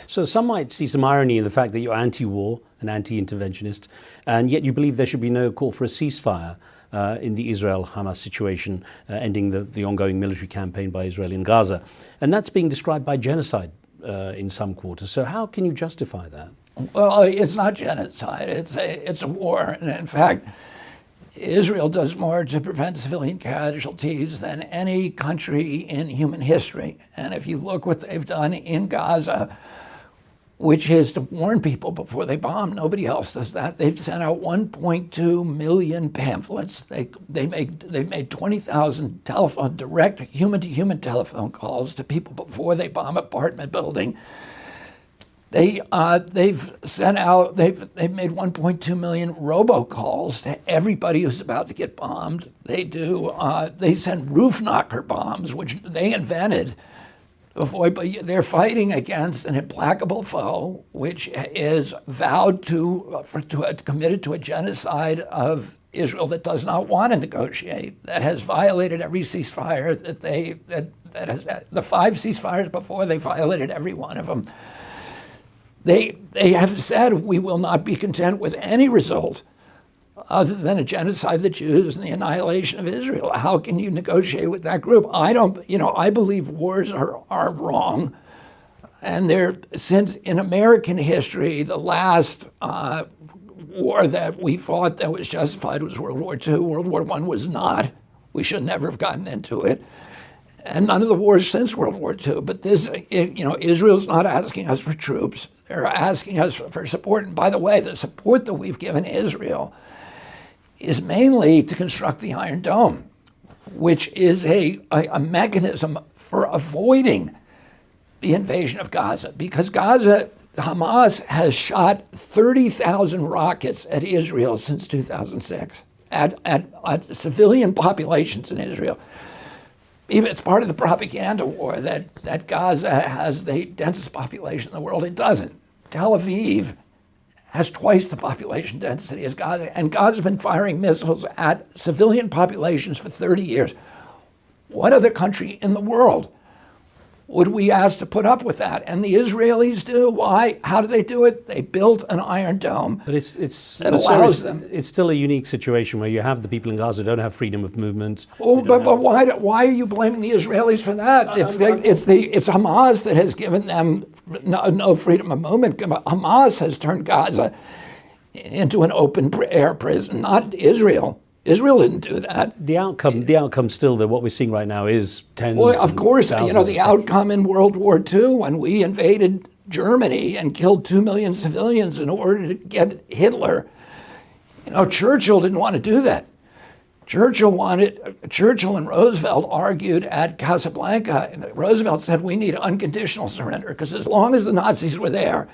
So some might see some irony in the fact that you're anti-war and anti-interventionist, and yet you believe there should be no call for a ceasefire in the Israel-Hamas situation, ending the ongoing military campaign by Israel in Gaza. And that's being described by genocide in some quarters. So how can you justify that? Well, it's not genocide. It's a war. And in fact, Israel does more to prevent civilian casualties than any country in human history. And if you look what they've done in Gaza, which is to warn people before they bomb, nobody else does that. They've sent out 1.2 million pamphlets. They made 20,000 direct human-to-human telephone calls to people before they bomb apartment building. They've made 1.2 million robocalls to everybody who's about to get bombed. They send roof knocker bombs, which they invented. But they're fighting against an implacable foe, which is committed to a genocide of Israel that does not want to negotiate, that has violated every ceasefire the 5 ceasefires before, they violated every one of them. They have said we will not be content with any result other than a genocide of the Jews and the annihilation of Israel. How can you negotiate with that group? I believe wars are wrong. And since in American history, the last war that we fought that was justified was World War II. World War I was not. We should never have gotten into it. And none of the wars since World War II. But Israel's not asking us for troops. They're asking us for support. And by the way, the support that we've given Israel is mainly to construct the Iron Dome, which is a mechanism for avoiding the invasion of Gaza. Because Hamas has shot 30,000 rockets at Israel since 2006, at civilian populations in Israel. Even it's part of the propaganda war that Gaza has the densest population in the world. It doesn't. Tel Aviv has twice the population density as Gaza, and Gaza's been firing missiles at civilian populations for 30 years. What other country in the world would we ask to put up with that? And the Israelis do. Why? How do they do it? They built an Iron Dome. But it allows them. It's still a unique situation where you have the people in Gaza who don't have freedom of movement. Oh, but why are you blaming the Israelis for that? It's Hamas that has given them no freedom of movement. Hamas has turned Gaza into an open air prison, not Israel. Israel didn't do that. The outcome still that what we're seeing right now is tens. Well, of course, the outcome in World War II when we invaded Germany and killed 2 million civilians in order to get Hitler. Churchill didn't want to do that. Churchill and Roosevelt argued at Casablanca, and Roosevelt said we need unconditional surrender because as long as the Nazis were there,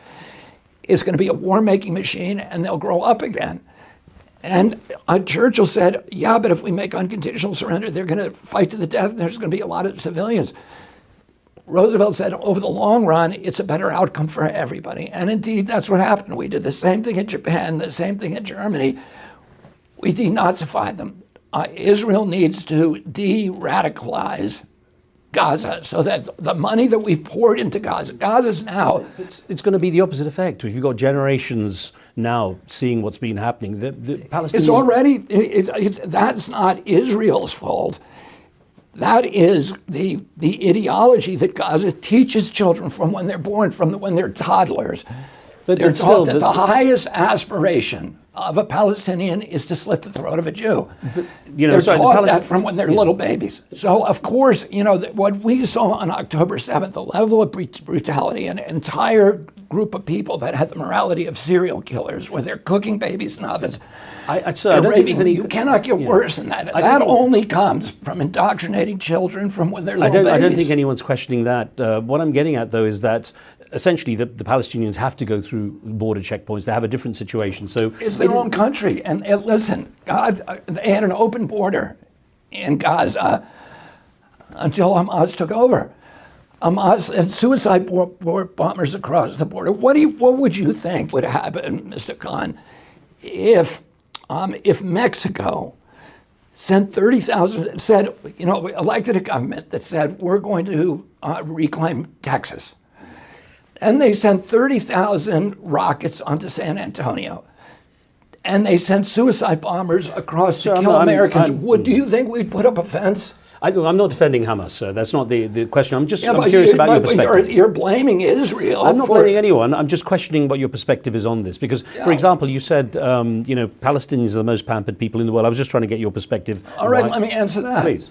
it's going to be a war-making machine and they'll grow up again. And Churchill said, yeah, but if we make unconditional surrender, they're going to fight to the death and there's going to be a lot of civilians. Roosevelt said, over the long run, it's a better outcome for everybody. And indeed, that's what happened. We did the same thing in Japan, the same thing in Germany. We denazified them. Israel needs to de-radicalize Gaza so that the money that we've poured into Gaza's now... It's going to be the opposite effect. If you've got generations now seeing what's been happening, the Palestinians... It's already... that's not Israel's fault. That is the ideology that Gaza teaches children from when they're born, from when they're toddlers. But they're taught that the highest aspiration of a Palestinian is to slit the throat of a Jew. But, they're taught that from when they're little babies. So, of course, what we saw on October 7th, the level of brutality, an entire group of people that had the morality of serial killers, where they're cooking babies in ovens. You cannot get worse than that. That only comes from indoctrinating children from when they're little babies. I don't think anyone's questioning that. What I'm getting at, though, is that essentially the Palestinians have to go through border checkpoints. They have a different situation. So it's their own country. And listen, they had an open border in Gaza until Hamas took over. Hamas and suicide bombers across the border. What would you think would happen, Mr. Khan, if Mexico sent 30,000, said, elected a government that said, we're going to reclaim Texas. And they sent 30,000 rockets onto San Antonio. And they sent suicide bombers across to kill Americans. Do you think we'd put up a fence? I'm not defending Hamas, sir. That's not the question. I'm curious about your perspective. You're blaming Israel. I'm not blaming anyone. I'm just questioning what your perspective is on this. Because, for example, you said, Palestinians are the most pampered people in the world. I was just trying to get your perspective. All right, let me answer that. Please.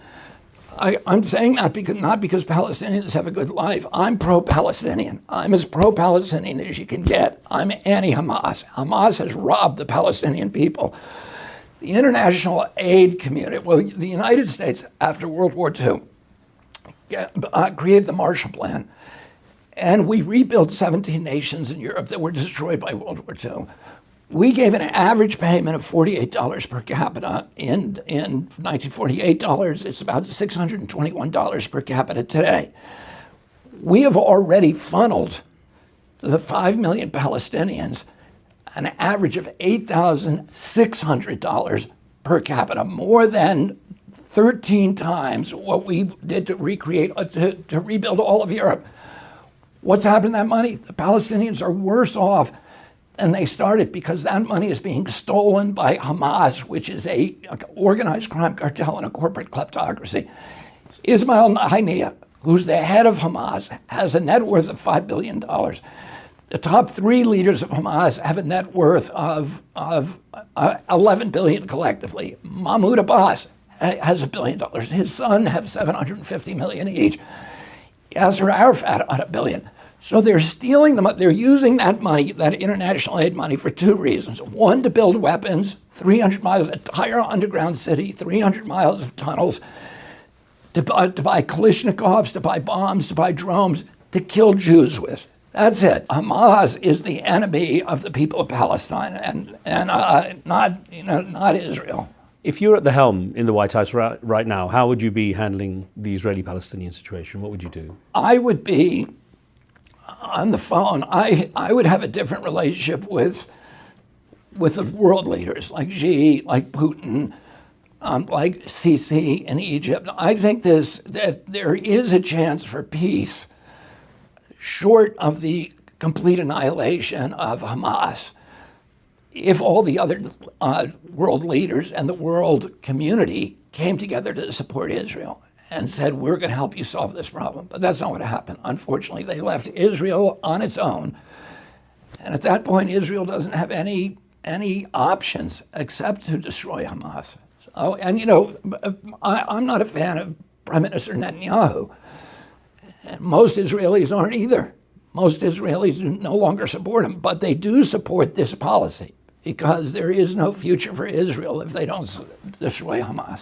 I'm saying that not because Palestinians have a good life. I'm pro-Palestinian. I'm as pro-Palestinian as you can get. I'm anti-Hamas. Hamas has robbed the Palestinian people. The international aid community, the United States, after World War II, created the Marshall Plan. And we rebuilt 17 nations in Europe that were destroyed by World War II. We gave an average payment of $48 per capita in 1948 dollars. It's about $621 per capita today. We have already funneled to the 5 million Palestinians an average of $8,600 per capita, more than 13 times what we did to rebuild all of Europe. What's happened to that money? The Palestinians are worse off than they started because that money is being stolen by Hamas, which is an organized crime cartel and a corporate kleptocracy. Ismail Haniyeh, who's the head of Hamas, has a net worth of $5 billion. The top 3 leaders of Hamas have a net worth of $11 billion collectively. Mahmoud Abbas has $1 billion. His son have $750 million each. Yasser Arafat on $1 billion. So they're stealing them. They're using that money, that international aid money, for 2 reasons. One, to build weapons, 300 miles, an entire underground city, 300 miles of tunnels, to buy Kalashnikovs, to buy bombs, to buy drones, to kill Jews with. That's it. Hamas is the enemy of the people of Palestine, and not Israel. If you're at the helm in the White House right now, how would you be handling the Israeli-Palestinian situation? What would you do? I would be on the phone. I would have a different relationship with the world leaders like Xi, like Putin, like Sisi in Egypt. I think that there is a chance for peace, short of the complete annihilation of Hamas, if all the other world leaders and the world community came together to support Israel and said, we're going to help you solve this problem. But that's not what happened. Unfortunately, they left Israel on its own. And at that point, Israel doesn't have any options except to destroy Hamas. So, and I'm not a fan of Prime Minister Netanyahu. And most Israelis aren't either. Most Israelis no longer support him, but they do support this policy because there is no future for Israel if they don't destroy Hamas.